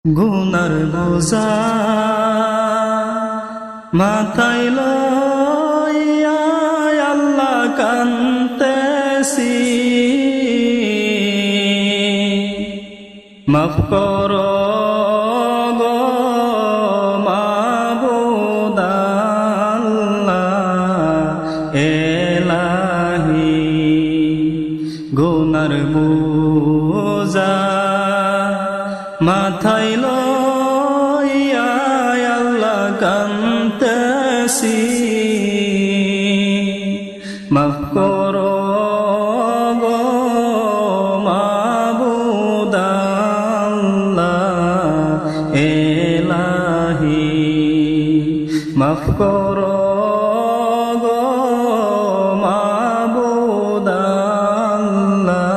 গুনার বোঝা মাথায় লইয়া আল্লাহ কান্তেছি, মাফ করো গো মাবুদ আল্লাহ এলাহি। গুনার বোঝা মাথায় লইয়া আল্লাহ কান্তেছি, মাফ করো গো মাবুদ আল্লাহ এলাহি। মাফ করো গো মাবুদ আল্লাহ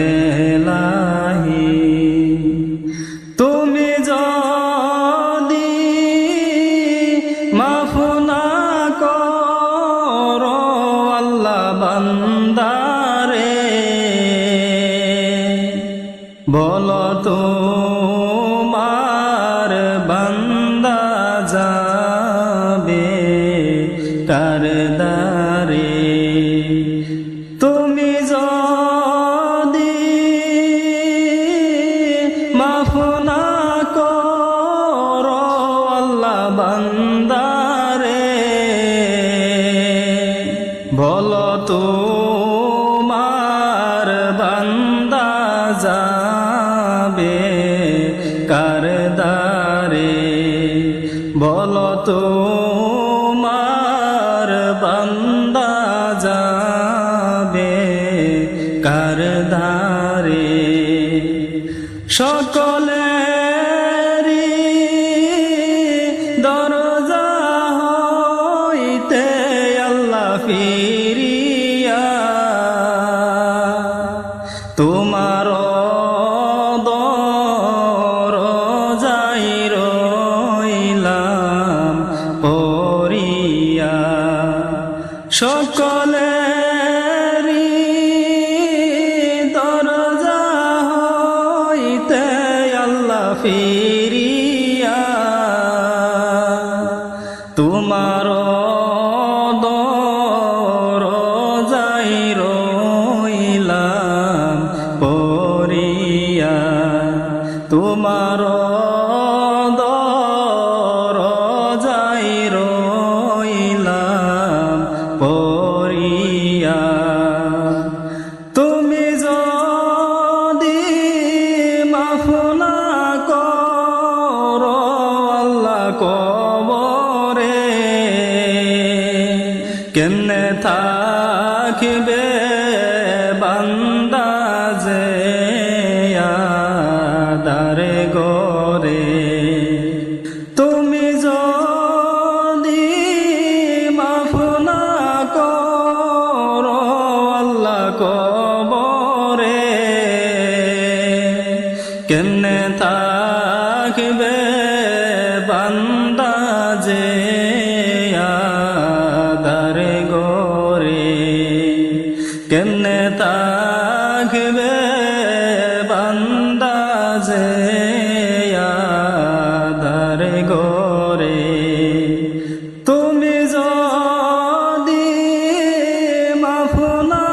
এলাহি। তুমি যদি মাফ না করো আল্লাহ বান্দারে, বলো তোমার বান্দা যাবে কার দ্বারে। তুমি যদি মাফ না করো আল্লাহ বান্দারে, বলো তোমার বান্দা যাবে কার দ্বারে। বলো তোমার বান্দা যাবে কার দ্বারে। সকলেরই দরজা হইতে আল্লাহ ফিরিয়া তোমার দরজায় রইলাম পড়িয়া। সকলেরই দরজা হইতে আল্লাহ ফিরিয়া তোমার দরজায় রইলাম পড়িয়া। তোমার দরজায় রইলাম পড়িয়া। তুমি যদি মাফ না করো আল্লাহ কবরে, কেমনে থাকবে বান্দা যে আদারে গরে। তুমি যদি মাফ না করো আল্লাহ কবরে, কেমনে থাকবে বান্দা যে আদারে গরে। কেমনে থাকবে বান্দা যে আদারে গরে। তুমি যদি মাফ না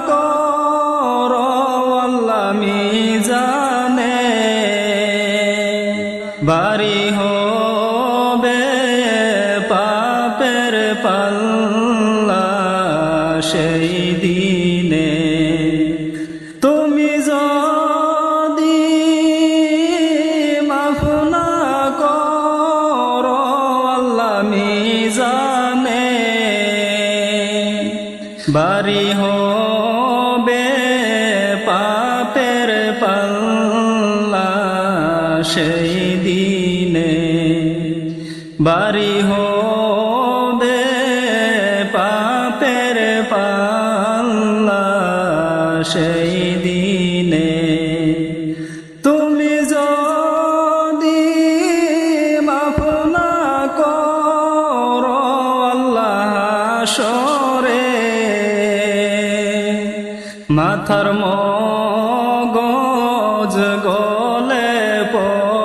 করো আল্লাহ মিজানে, বাড়ি হবে পাপের পাল্লা সেই দিনে। তুমি যদি মাফ না করো আল্লাহ মিজানে, বাড়ি হবে পাপের পাল্লা সেই দিনে। বাড়ি হবে পাপের পাল্লা সেই দিনে। তুমি যদি মাফ না করো আল্লাহ হাসরে, মাথার মগজ গলে পড়ে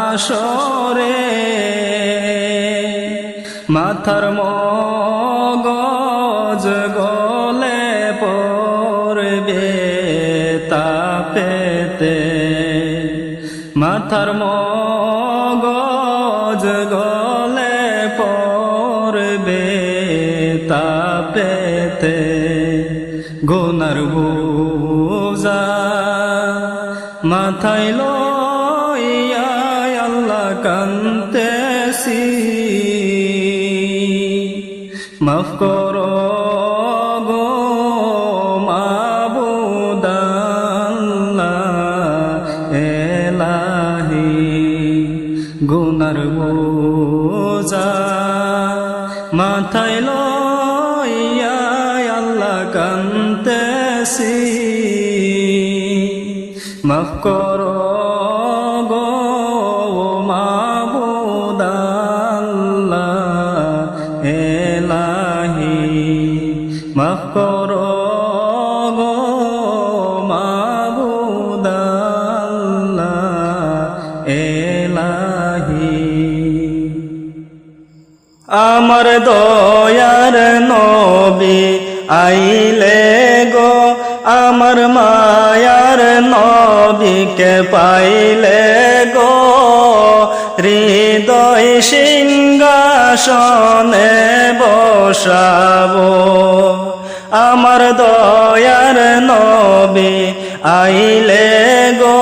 হাসরে মাথার মগজ গলে পড়বে তাপেতে মাথার মগজ গলে পড়বে তাপেতে গুনার বোঝা মাথায় লইয়া আল্লাহ কান্দেছি মাফ করো গো মাবুদ আল্লাহ এলাহি গুনার বোঝা মাথায় লইয়া আল্লাহ কান্দেছি মাফ করো গো মাবুদ আল্লাহ এলাহি মাফ করো গো মাবুদ আল্লাহ এলাহি আমার দয়ার নবী আইলে গো আমার মায়ার নবীকে পাইলে গো হৃদয় সিংহাসনে বসাবো আমার দয়ার নবী আইলে গো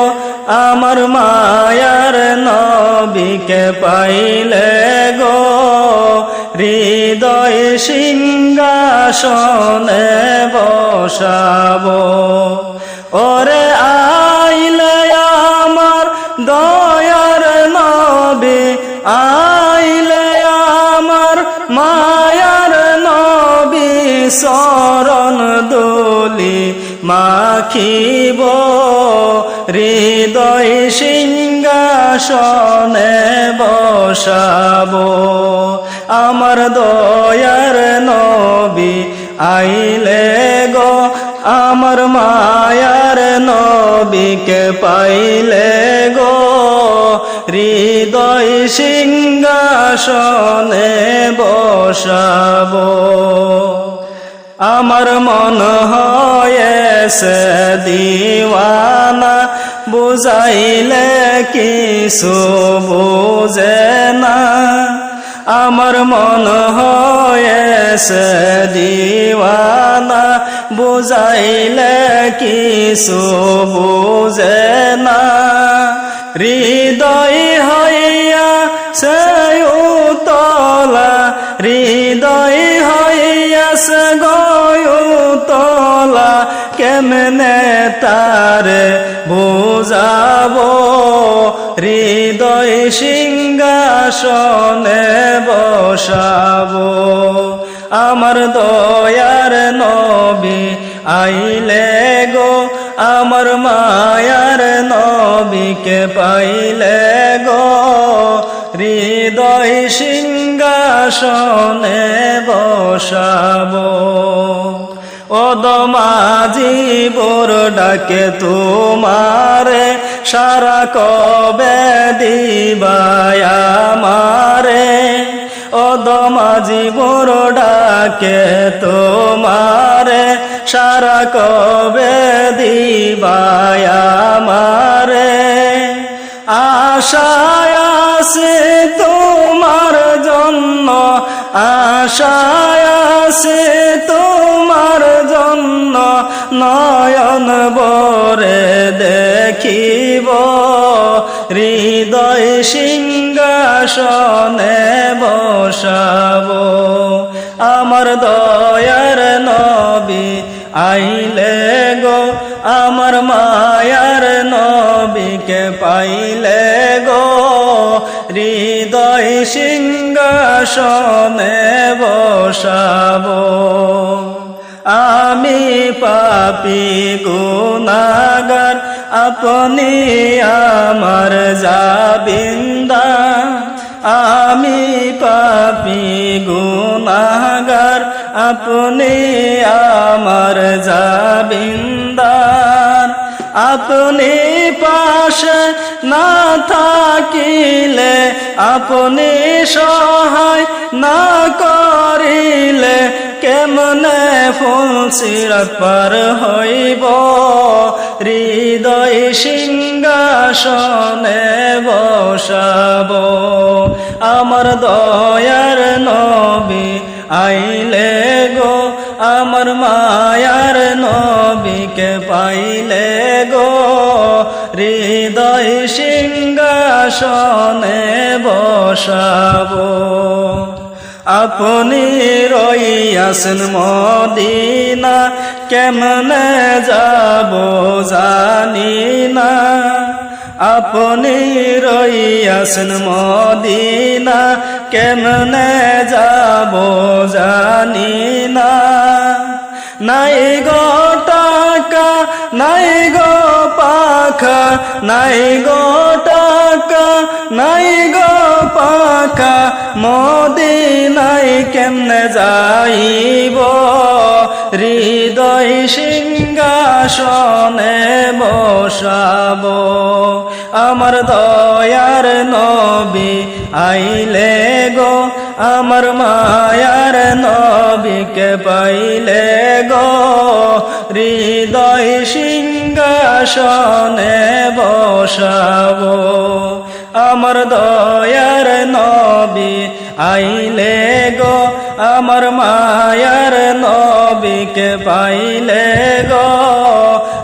আমার মায়ার নবীকে পাইলে গো হৃদয় সিংহাসনে বসাবো ওরে আইলে আমার দয়ার নবী আইলে আমার মায়ার নবী চরণ দুলি মাখিব হৃদয় সিংহাসনে বসাবো আমার দয়ার নবী আইলে গো আমার মায়ার নবীকে পাইলে গো হৃদয় সিংহাসনে বসাবো আমার মন হয়েছে দিওয়ানা বুঝাইলে কিছু বুঝে না আমার মন হয়েছে দিওয়ানা বুঝাইলে কিছু বুঝে না হৃদয় হইয়া সে উতলা হৃদয় হইয়া সে গয়ুতলা কেমনে তারে বুঝাবো হৃদয় সিংহাসনে বসাবো আমার দয়ার নবী আইলে গো আমার মায়ার নবীকে পাইলে গো হৃদয় সিংহাসনে বসাবো ওদমাজি বোর ডাকে তোমারে সারা কবে দিবায় আমারে ওদমাজি বোর ডাকে তোমারে সারা কবে দিবায় আমারে আশায় আছে তোমার জন্য আশায় আছে তোমার জন্য নয়ন বরে দেখিব হৃদয় সিংহাসনে বসাবো আমার দয়ার নবী আইলে গো আমার মায়ার নবীকে পাইলে গো হৃদয় সিংহাসনে বসাবো আমি পাপী গুনাহগার আপনি আমার জাবিন্দা আমি পাপী গুনাহগার আপনি আমার জাবিন্দার আপনি পাশে না থাকিলে, আপনি সহায় না করিলে, কেমনে ফুল সিরাত পার হইব, হৃদয় সিংহাসনে বসাব। আমার দয়ার নবী আইলে গো, আমার মায়ার নবীকে পাইলে গো, হৃদয় সিংহাসনে বসাব। আপনি রইয়াছেন মদিনা, কেমনে যাব জানি না। আপনি রইয়াছেন মদিনা, কেমনে যাব জানি না। নাই গো টাকা, নাই গো পাখা, নাই গো টাকা, নাই গো পাখা, মদিনায় কেমনে যাইব, হৃদয় সিংহাসনে বসাব। আমার দয়ার নবী আইলে গো, আমার মায়ার নবীকে পাইলে গো, হৃদয় সিংহাসনে বসাব। আমার দয়ার নবী আইলে গো, আমার মায়ার নবীকে পাইলে গো,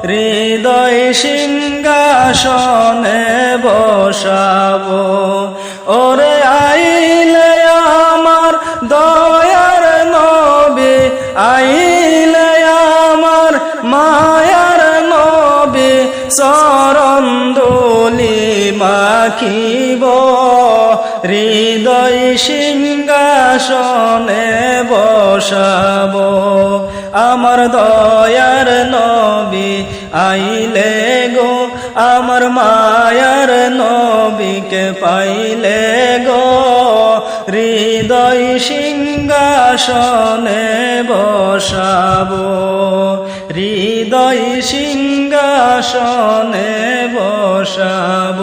হৃদয় সিংহাসনে বসাব। ওরে আইলে আমার দয়ার নবী, আইলে আমার মায়ার নবী, চরণ ধূলি মাখিব, হৃদয় সিংহাসনে বসাব। আমার দয়ার নবী আইলে গো, আমার মায়ার নবীকে পাইলে গো, হৃদয় সিংহাসনে বসাব, হৃদয় সিংহাসনে বসাব।